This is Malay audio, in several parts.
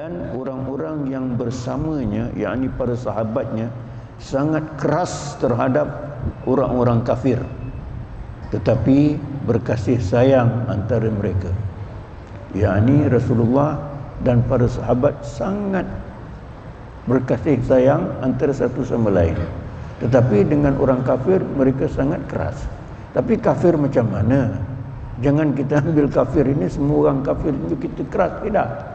Dan orang-orang yang bersamanya, yakni para sahabatnya, sangat keras terhadap orang-orang kafir, tetapi berkasih sayang antara mereka, yakni Rasulullah dan para sahabat sangat berkasih sayang antara satu sama lain. Tetapi dengan orang kafir mereka sangat keras. Tapi kafir macam mana? Jangan kita ambil kafir ini semua orang kafir itu kita keras, tidak.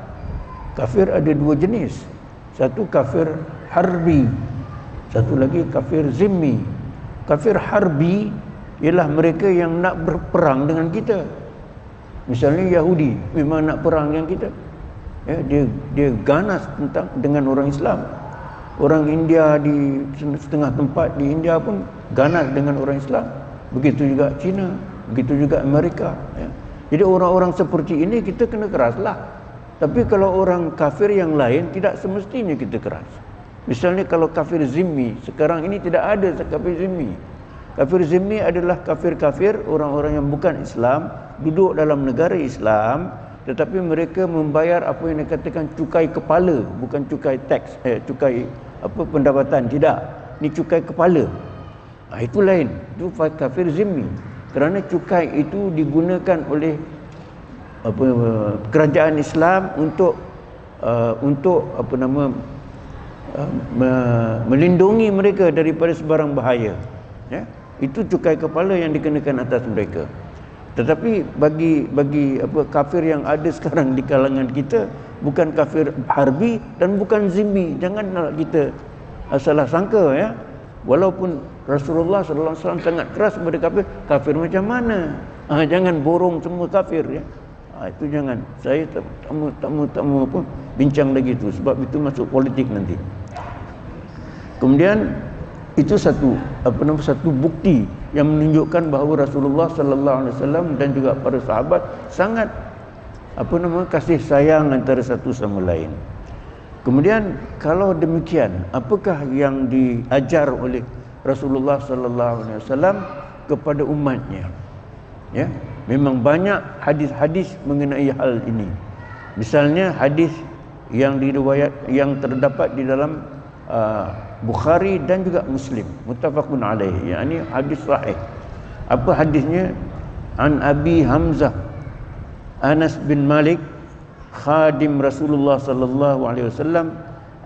Kafir ada dua jenis. Satu kafir harbi, satu lagi kafir zimmi. Kafir harbi ialah mereka yang nak berperang dengan kita. Misalnya Yahudi memang nak perang dengan kita. Ya, dia ganas dengan orang Islam. Orang India di setengah tempat di India pun ganas dengan orang Islam. Begitu juga China, begitu juga Amerika. Ya. Jadi orang-orang seperti ini kita kena keraslah. Tapi kalau orang kafir yang lain tidak semestinya kita keras. Misalnya kalau kafir zimmi, sekarang ini tidak ada kafir zimmi. Kafir zimmi adalah kafir-kafir orang-orang yang bukan Islam, duduk dalam negara Islam, tetapi mereka membayar apa yang dikatakan cukai kepala, bukan cukai teks, cukai pendapatan, tidak. Ini cukai kepala. Itu lain, itu kafir zimmi. Kerana cukai itu digunakan oleh kerajaan Islam untuk melindungi mereka daripada sebarang bahaya. Ya, itu cukai kepala yang dikenakan atas mereka. Tetapi bagi kafir yang ada sekarang di kalangan kita bukan kafir harbi dan bukan zimmi. Janganlah kita salah sangka, ya. Walaupun Rasulullah sallallahu alaihi wasallam sangat keras kepada kafir, kafir macam mana? Jangan borong semua kafir, ya. Itu jangan. Saya tak mau bincang lagi itu, sebab itu masuk politik nanti. Kemudian itu satu bukti yang menunjukkan bahawa Rasulullah sallallahu alaihi wasallam dan juga para sahabat sangat kasih sayang antara satu sama lain. Kemudian kalau demikian, apakah yang diajar oleh Rasulullah sallallahu alaihi wasallam kepada umatnya? Ya, memang banyak hadis-hadis mengenai hal ini. Misalnya hadis yang terdapat di dalam Bukhari dan juga Muslim, muttafaqun alaih, yakni hadis sahih. Apa hadisnya? An Abi Hamzah Anas bin Malik khadim Rasulullah sallallahu alaihi wasallam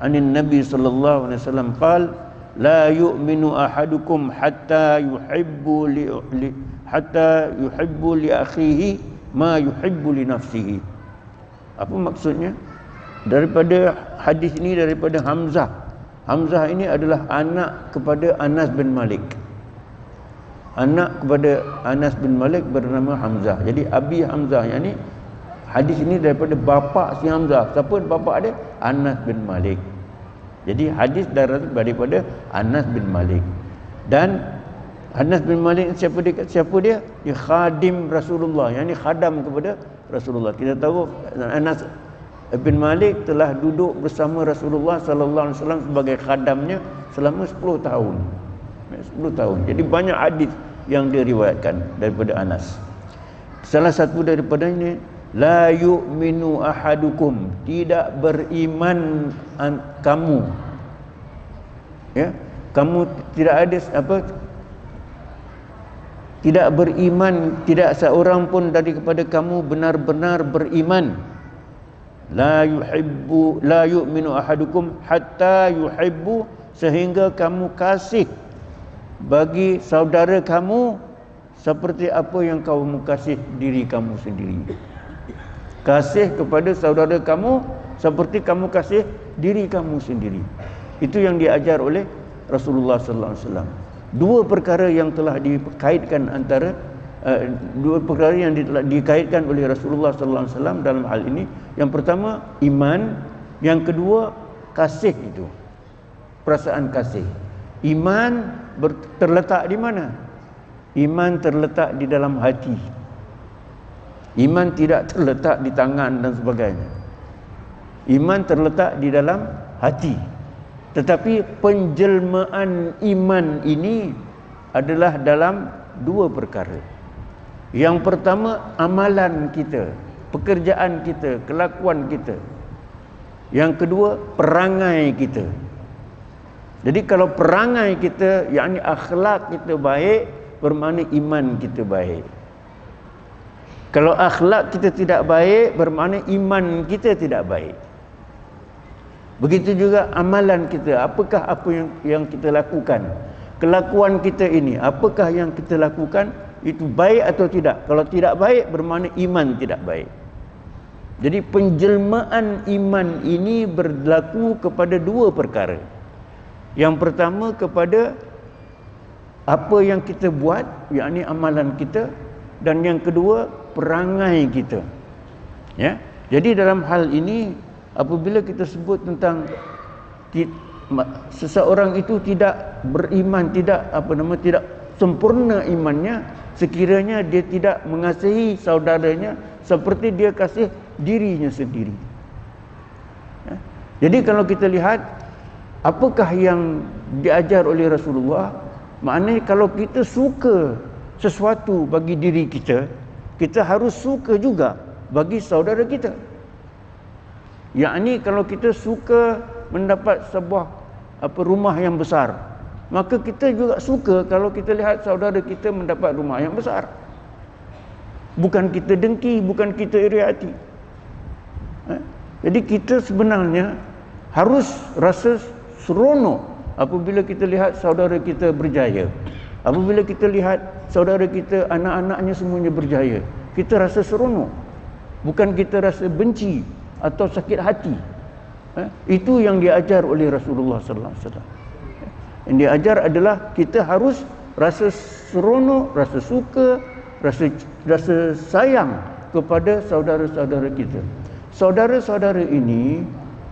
anin Nabi sallallahu alaihi wasallam qala la yu'minu ahadukum hatta yuhibbu li akhihi ma yuhibbu li nafsihi. Apa maksudnya? Daripada hadis ini daripada Hamzah. Hamzah ini adalah anak kepada Anas bin Malik. Anak kepada Anas bin Malik bernama Hamzah. Jadi Abi Hamzah, yakni hadis ini daripada bapa si Hamzah. Siapa bapa dia? Anas bin Malik. Jadi hadis daripada Anas bin Malik. Dan Anas bin Malik siapa dia? Dia khadim Rasulullah, yakni khadam kepada Rasulullah. Kita tahu Anas bin Malik telah duduk bersama Rasulullah sallallahu alaihi wasallam sebagai khadamnya selama 10 tahun. 10 tahun. Jadi banyak hadis yang diriwayatkan daripada Anas. Salah satu daripada ini, la yu'minu ahadukum, tidak beriman kamu. Ya, kamu tidak ada tidak beriman, tidak seorang pun daripada kamu benar-benar beriman. La yu'minu ahadukum hatta yuhibbu, sehingga kamu kasih bagi saudara kamu seperti apa yang kamu kasih diri kamu sendiri. Kasih kepada saudara kamu seperti kamu kasih diri kamu sendiri. Itu yang diajar oleh Rasulullah sallallahu alaihi wasallam. Dua perkara yang telah dikaitkan antara dua perkara yang dikaitkan oleh Rasulullah sallallahu alaihi wasallam dalam hal ini. Yang pertama iman, yang kedua kasih. Itu perasaan kasih. Iman terletak di mana? Iman terletak di dalam hati. Iman tidak terletak di tangan dan sebagainya. Iman terletak di dalam hati. Tetapi penjelmaan iman ini adalah dalam dua perkara. Yang pertama amalan kita, pekerjaan kita, kelakuan kita. Yang kedua, perangai kita. Jadi kalau perangai kita, yakni akhlak kita baik, bermakna iman kita baik. Kalau akhlak kita tidak baik, bermakna iman kita tidak baik. Begitu juga amalan kita, apakah apa yang kita lakukan? Kelakuan kita ini, apakah yang kita lakukan itu baik atau tidak? Kalau tidak baik, bermakna iman tidak baik. Jadi penjelmaan iman ini berlaku kepada dua perkara. Yang pertama kepada apa yang kita buat, yakni amalan kita, dan yang kedua perangai kita. Ya. Jadi dalam hal ini apabila kita sebut tentang seseorang itu tidak beriman, tidak sempurna imannya, sekiranya dia tidak mengasihi saudaranya seperti dia kasih dirinya sendiri. Ya. Jadi kalau kita lihat apakah yang diajar oleh Rasulullah, maknanya kalau kita suka sesuatu bagi diri kita, kita harus suka juga bagi saudara kita. Yakni kalau kita suka mendapat sebuah rumah yang besar, maka kita juga suka kalau kita lihat saudara kita mendapat rumah yang besar. Bukan kita dengki, bukan kita iri hati. Jadi kita sebenarnya harus rasa seronok apabila kita lihat saudara kita berjaya. Apabila kita lihat saudara kita, anak-anaknya semuanya berjaya, kita rasa seronok. Bukan kita rasa benci atau sakit hati. Itu yang diajar oleh Rasulullah sallallahu alaihi wasallam. Yang diajar adalah kita harus rasa seronok, rasa suka, rasa sayang kepada saudara-saudara kita. Saudara-saudara ini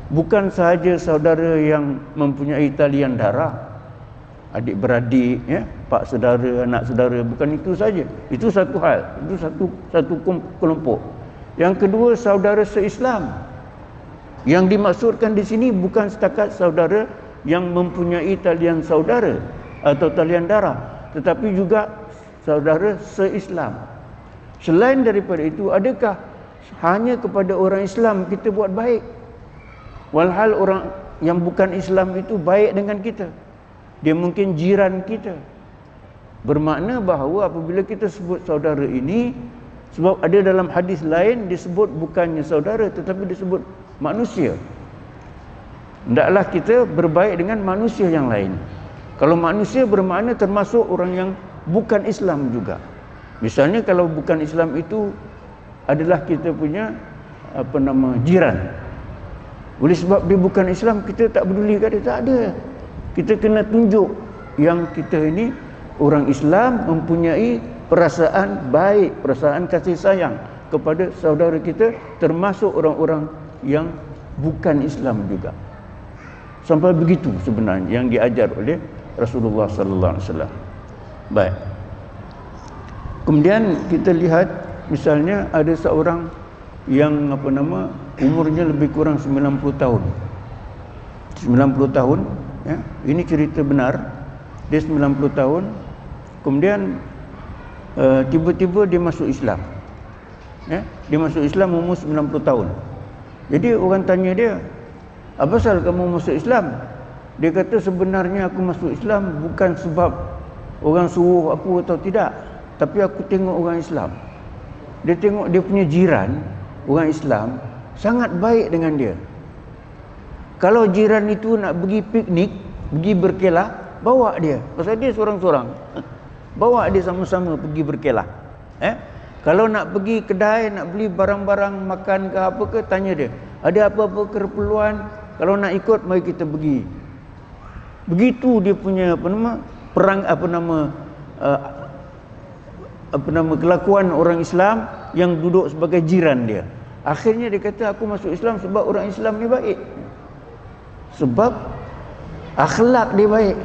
bukan sahaja saudara yang mempunyai talian darah, adik-beradik, ya, pak saudara, anak saudara, bukan itu saja. Itu satu hal, itu satu kelompok. Yang kedua, saudara se-Islam. Yang dimaksudkan di sini bukan setakat saudara yang mempunyai talian saudara atau talian darah, tetapi juga saudara se-Islam. Selain daripada itu, adakah hanya kepada orang Islam kita buat baik, walhal orang yang bukan Islam itu baik dengan kita? Dia mungkin jiran kita. Bermakna bahawa apabila kita sebut saudara ini, sebab ada dalam hadis lain disebut bukannya saudara tetapi disebut manusia. Hendaklah kita berbaik dengan manusia yang lain. Kalau manusia bermakna termasuk orang yang bukan Islam juga. Misalnya kalau bukan Islam itu adalah kita punya jiran. Oleh sebab dia bukan Islam, kita tak peduli kat dia, tak ada. Kita kena tunjuk yang kita ini orang Islam, mempunyai perasaan baik, perasaan kasih sayang kepada saudara kita, termasuk orang-orang yang bukan Islam juga. Sampai begitu sebenarnya yang diajar oleh Rasulullah sallallahu alaihi wasallam. Baik. Kemudian kita lihat misalnya ada seorang yang umurnya lebih kurang 90 tahun. 90 tahun, ya. Ini cerita benar. Dia 90 tahun. Kemudian tiba-tiba dia masuk Islam. Ya, dia masuk Islam umur 90 tahun. Jadi orang tanya dia, "Apa pasal kamu masuk Islam?" Dia kata, "Sebenarnya aku masuk Islam bukan sebab orang suruh aku atau tidak, tapi aku tengok orang Islam. Dia tengok dia punya jiran orang Islam sangat baik dengan dia. Kalau jiran itu nak pergi piknik, pergi berkelah, bawa dia. Pasal dia seorang-seorang. Bawa dia sama-sama pergi berkelah. Kalau nak pergi kedai, nak beli barang-barang makan ke apa ke, tanya dia, ada apa-apa keperluan? Kalau nak ikut, mari kita pergi." Begitu dia punya kelakuan orang Islam yang duduk sebagai jiran dia. Akhirnya dia kata, "Aku masuk Islam sebab orang Islam ni baik. Sebab akhlak dia baik."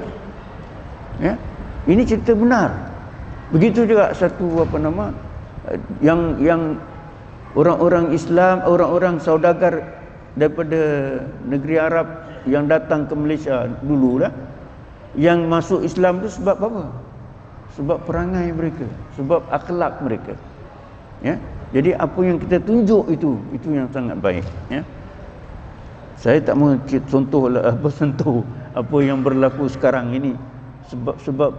Ya. Ini cerita benar. Begitu juga satu yang orang-orang Islam, orang-orang saudagar daripada negeri Arab yang datang ke Malaysia dulu lah, yang masuk Islam tu sebab apa? Sebab perangai mereka, sebab akhlak mereka. Ya. Jadi apa yang kita tunjuk itu yang sangat baik, ya. Saya tak mau contoh apa yang berlaku sekarang ini, sebab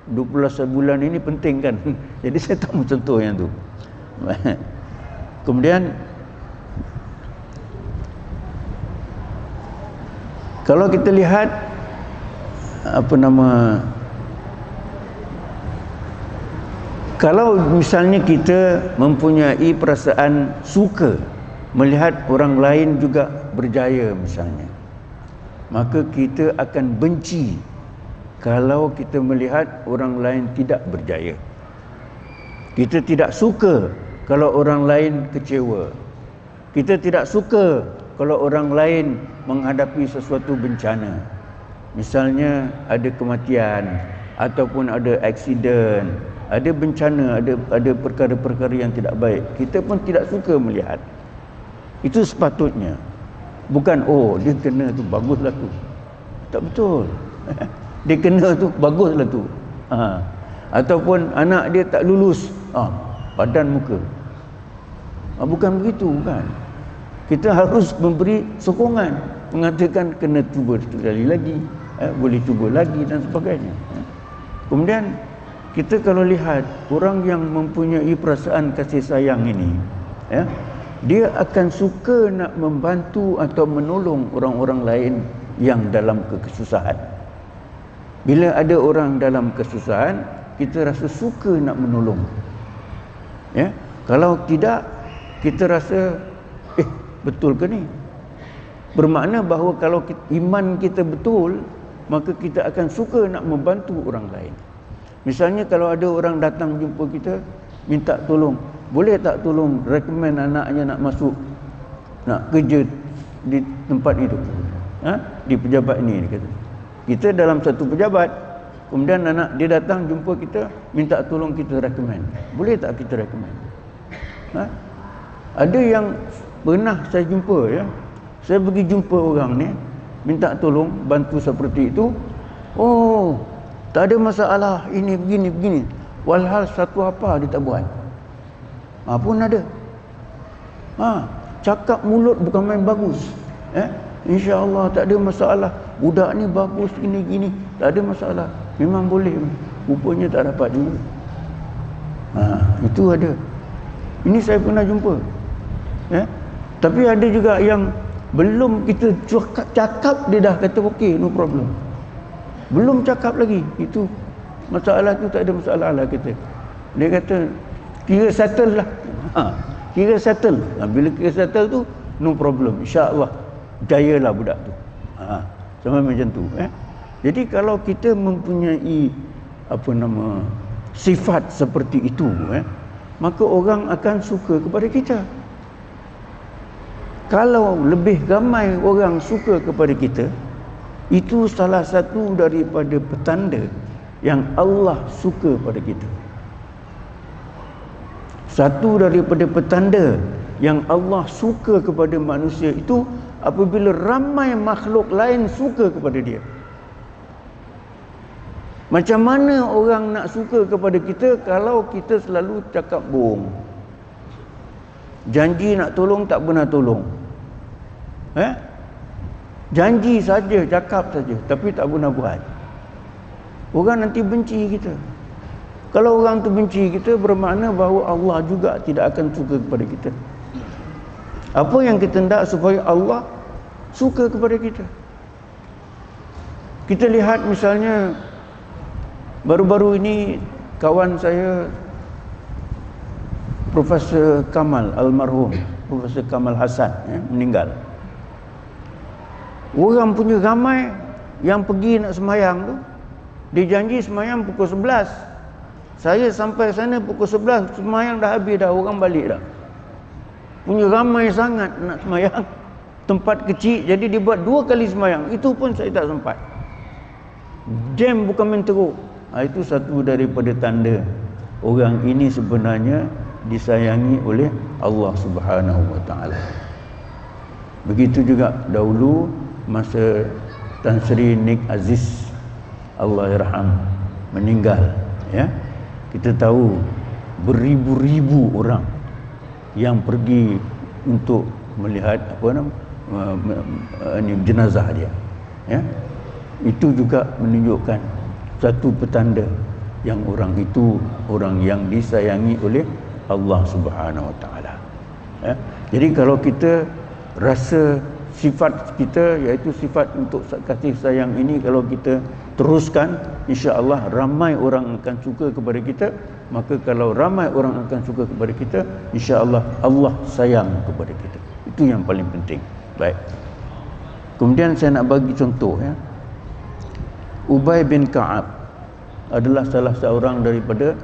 12 bulan ini penting kan. Jadi saya tak mau contoh yang tu. Kemudian kalau kita lihat kalau misalnya kita mempunyai perasaan suka melihat orang lain juga berjaya misalnya, maka kita akan benci kalau kita melihat orang lain tidak berjaya. Kita tidak suka kalau orang lain kecewa. Kita tidak suka kalau orang lain menghadapi sesuatu bencana. Misalnya ada kematian ataupun ada aksiden, ada bencana, ada perkara-perkara yang tidak baik. Kita pun tidak suka melihat. Itu sepatutnya. Bukan dia kena tu, baguslah tu. Tak betul. Dia kena tu, baguslah tu. Ataupun anak dia tak lulus, padan muka. Bukan begitu kan. Kita harus memberi sokongan, mengatakan kena cuba sekali lagi, boleh cuba lagi dan sebagainya. Kemudian kita kalau lihat orang yang mempunyai perasaan kasih sayang ini, dia akan suka nak membantu atau menolong orang-orang lain yang dalam kesusahan. Bila ada orang dalam kesusahan, kita rasa suka nak menolong. Kalau tidak, kita rasa betul ke ni? Bermakna bahawa kalau iman kita betul, maka kita akan suka nak membantu orang lain. Misalnya kalau ada orang datang jumpa kita, minta tolong, boleh tak tolong recommend anaknya nak masuk, nak kerja di tempat itu, di pejabat ni, dia kata. Kita dalam satu pejabat, kemudian anak dia datang jumpa kita, minta tolong kita recommend, boleh tak kita recommend? Ada yang pernah saya jumpa, saya pergi jumpa orang ni, minta tolong bantu seperti itu. Tak ada masalah, ini begini. Walhal satu apa dia tak buat. Pun ada. Cakap mulut bukan main bagus. InsyaAllah tak ada masalah. Budak ni bagus gini, tak ada masalah. Memang boleh. Rupanya tak dapat juga. Itu ada. Ini saya pernah jumpa. Tapi ada juga yang belum kita cakap dia dah kata okey, no problem. Belum cakap lagi, itu masalah tu tak ada masalah lah kita. Dia kata kira settle lah. Kira settle. Bila kira settle tu no problem, insya-Allah jayalah budak tu. Sama macam tu. Jadi kalau kita mempunyai sifat seperti itu, maka orang akan suka kepada kita. Kalau lebih ramai orang suka kepada kita, itu salah satu daripada petanda yang Allah suka pada kita. Satu daripada petanda yang Allah suka kepada manusia itu apabila ramai makhluk lain suka kepada dia. Macam mana orang nak suka kepada kita kalau kita selalu cakap bohong? Janji nak tolong tak pernah tolong. Janji saja, cakap saja, tapi tak pernah buat. Orang nanti benci kita. Kalau orang tu benci kita, bermakna bahawa Allah juga tidak akan suka kepada kita. Apa yang kita hendak supaya Allah suka kepada kita? Kita lihat misalnya baru-baru ini kawan saya Profesor Kamal, almarhum Profesor Kamal Hasan, meninggal. Orang punya ramai yang pergi nak semayang tu, dia janji semayang pukul 11. Saya sampai sana pukul 11, semayang dah habis dah, orang balik dah. Punya ramai sangat nak semayang. Tempat kecil, jadi dia buat 2 kali semayang. Itu pun saya tak sempat. Jam bukan main teruk. Itu satu daripada tanda orang ini sebenarnya disayangi oleh Allah Subhanahu Wa Taala. Begitu juga dahulu masa Tan Sri Nik Aziz, Allahyarham, meninggal, kita tahu beribu-ribu orang yang pergi untuk melihat jenazah dia. Ya, itu juga menunjukkan satu petanda yang orang itu orang yang disayangi oleh Allah Subhanahu Wa Taala. Ya, jadi kalau kita rasa sifat kita iaitu sifat untuk kasih sayang ini kalau kita teruskan, insya-Allah ramai orang akan suka kepada kita. Maka kalau ramai orang akan suka kepada kita, insya-Allah Allah sayang kepada kita. Itu yang paling penting. Baik. Kemudian saya nak bagi contoh, ya. Ubay bin Ka'ab adalah salah seorang daripada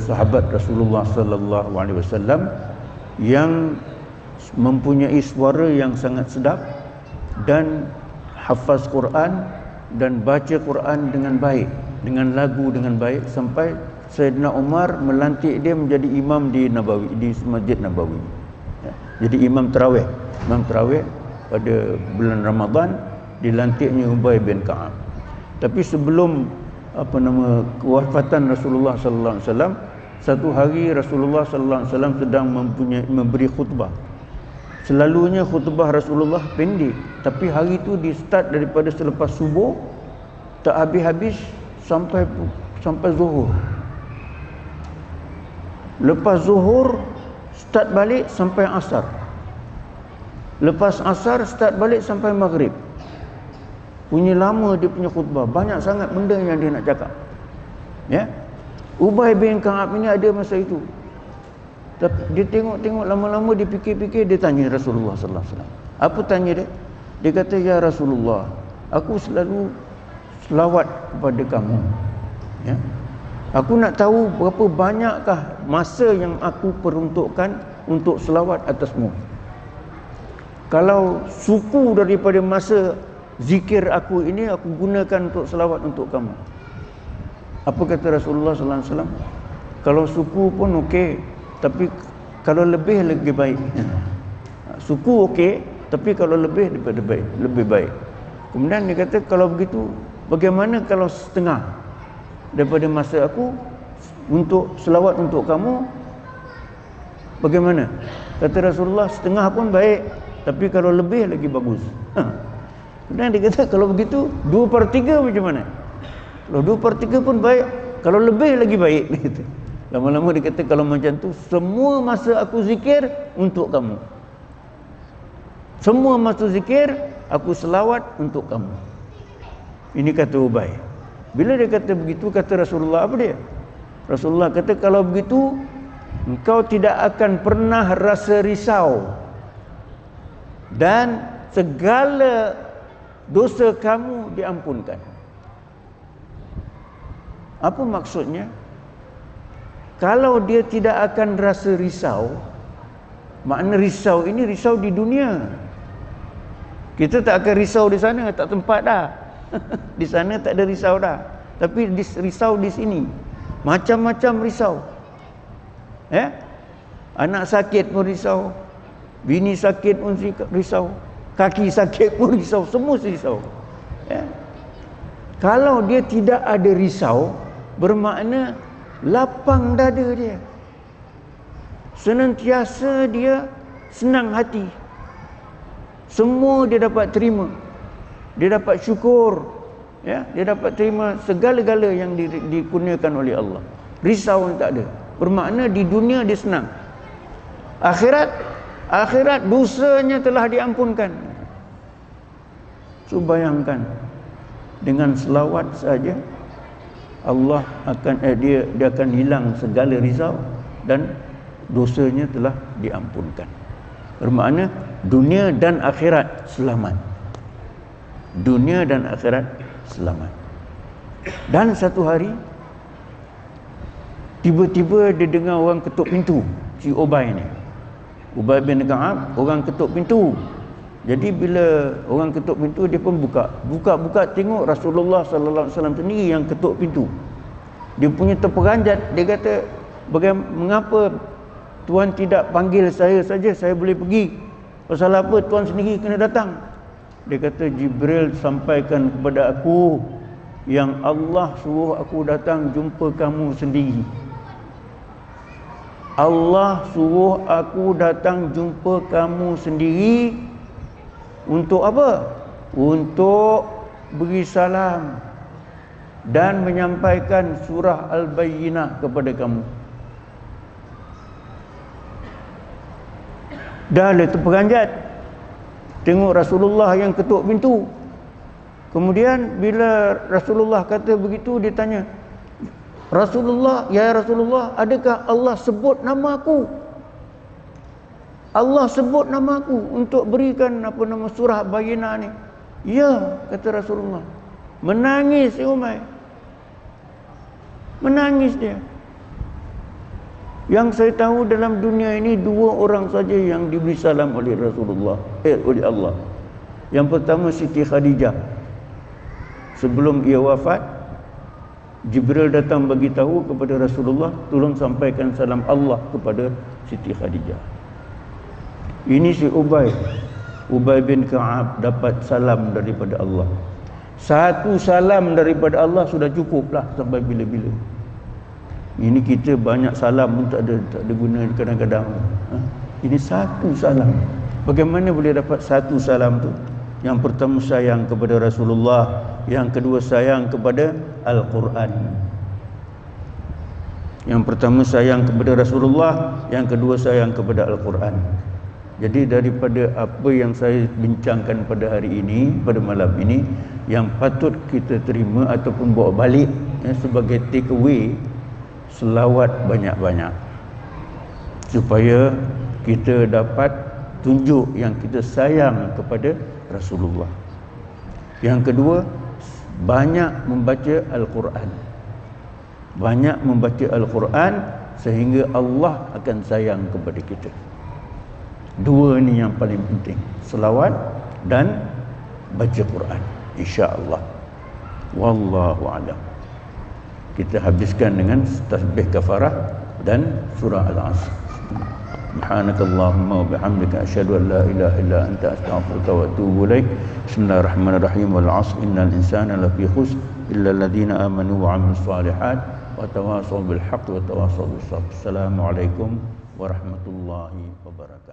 sahabat Rasulullah sallallahu alaihi wasallam yang mempunyai suara yang sangat sedap dan hafaz Quran dan baca Quran dengan baik, dengan lagu dengan baik, sampai Sayyidina Umar melantik dia menjadi imam di Nabawi, di Masjid Nabawi. Ya, jadi imam tarawih pada bulan Ramadan dilantiknya Ubay bin Ka'ab. Tapi sebelum kewafatan Rasulullah sallallahu alaihi wasallam, satu hari Rasulullah sallallahu alaihi wasallam sedang memberi khutbah. Selalunya khutbah Rasulullah pendek, tapi hari itu di start daripada selepas subuh tak habis-habis sampai zuhur. Lepas zuhur start balik sampai asar. Lepas asar start balik sampai maghrib. Punya lama dia punya khutbah, banyak sangat benda yang dia nak cakap. Ya. Ubay bin Ka'ab ini ada masa itu. Tapi dia tengok lama-lama, dia fikir-fikir, dia tanya Rasulullah sallallahu alaihi wasallam. Apa tanya dia? Dia kata, "Ya Rasulullah, aku selalu selawat kepada kamu. Ya. Aku nak tahu berapa banyakkah masa yang aku peruntukkan untuk selawat atasmu. Kalau suku daripada masa zikir aku ini aku gunakan untuk selawat untuk kamu." Apa kata Rasulullah sallallahu alaihi wasallam? Kalau suku pun okey, tapi kalau lebih lagi baik. Suku okey, tapi kalau lebih daripada baik, lebih baik. Kemudian dia kata, kalau begitu bagaimana kalau setengah daripada masa aku untuk selawat untuk kamu, bagaimana? Kata Rasulullah, setengah pun baik, tapi kalau lebih lagi bagus. Kemudian dia kata, kalau begitu 2/3 macam mana? Kalau 2/3 pun baik, kalau lebih lagi baik. Lama-lama dia kata, kalau macam tu semua masa aku zikir untuk kamu. Semua masa zikir aku selawat untuk kamu. Ini kata Ubay. Bila dia kata begitu, kata Rasulullah apa dia? Rasulullah kata, kalau begitu engkau tidak akan pernah rasa risau dan segala dosa kamu diampunkan. Apa maksudnya? Kalau dia tidak akan rasa risau, makna risau ini risau di dunia. Kita tak akan risau di sana, tak tempat dah. Di sana tak ada risau dah. Tapi risau di sini. Macam-macam risau. Anak sakit pun risau. Bini sakit pun risau. Kaki sakit pun risau. Semua risau. Kalau dia tidak ada risau, bermakna lapang dada dia. Senantiasa dia senang hati. Semua dia dapat terima. Dia dapat syukur. Dia dapat terima segala-gala yang dikurniakan oleh Allah. Risau yang tak ada. Bermakna di dunia dia senang. Akhirat dosanya telah diampunkan. So bayangkan, dengan selawat saja Allah akan dia akan hilang segala risau dan dosanya telah diampunkan. Bermakna dunia dan akhirat selamat. Dunia dan akhirat selamat. Dan satu hari tiba-tiba dia dengar orang ketuk pintu, si Ubay ni. Ubay bin Ka'ab, orang ketuk pintu. Jadi bila orang ketuk pintu, dia pun buka tengok Rasulullah sallallahu alaihi wasallam sendiri yang ketuk pintu. Dia punya terperanjat, dia kata, mengapa tuan tidak panggil saya saja, saya boleh pergi. Pasal apa tuan sendiri kena datang? Dia kata, Jibril sampaikan kepada aku yang Allah suruh aku datang jumpa kamu sendiri. Allah suruh aku datang jumpa kamu sendiri untuk apa? Untuk beri salam dan menyampaikan surah Al-Bayyinah kepada kamu. Dah le terperanjat, tengok Rasulullah yang ketuk pintu. Kemudian bila Rasulullah kata begitu, dia tanya, Rasulullah, ya Rasulullah, adakah Allah sebut nama aku? Allah sebut nama aku untuk berikan nama surah Bayyinah ni. Ya, kata Rasulullah. Menangis si Umar. Menangis dia. Yang saya tahu dalam dunia ini 2 orang saja yang diberi salam oleh Rasulullah, oleh Allah. Yang pertama Siti Khadijah. Sebelum ia wafat, Jibril datang bagi tahu kepada Rasulullah, tolong sampaikan salam Allah kepada Siti Khadijah. Ini si Ubay bin Ka'ab dapat salam daripada Allah. Satu salam daripada Allah sudah cukuplah sampai bila-bila. Ini kita banyak salam pun tak ada guna kadang-kadang. Ini satu salam. Bagaimana boleh dapat satu salam tu? Yang pertama sayang kepada Rasulullah, yang kedua sayang kepada Al-Quran. Yang pertama sayang kepada Rasulullah, yang kedua sayang kepada Al-Quran. Jadi daripada apa yang saya bincangkan pada hari ini, pada malam ini, yang patut kita terima ataupun bawa balik sebagai take away, selawat banyak-banyak supaya kita dapat tunjuk yang kita sayang kepada Rasulullah. Yang kedua, banyak membaca Al-Quran. Banyak membaca Al-Quran sehingga Allah akan sayang kepada kita. 2 ni yang paling penting, selawat dan baca Quran, insya-Allah. Wallahu a'lam. Kita habiskan dengan tasbih kafarah dan surah Al-Asr. Subhanakallahumma wa bihamdika asyhadu an la ilaha illa anta astaghfiruka wa atubu ilaik. Bismillahirrahmanirrahim. Wal 'asr innal insana lafi khusr illa alladhina amanu wa 'amilus shalihat wa tawassaw bil haqqi wa tawassaw bis sabr. Assalamualaikum warahmatullahi wabarakatuh.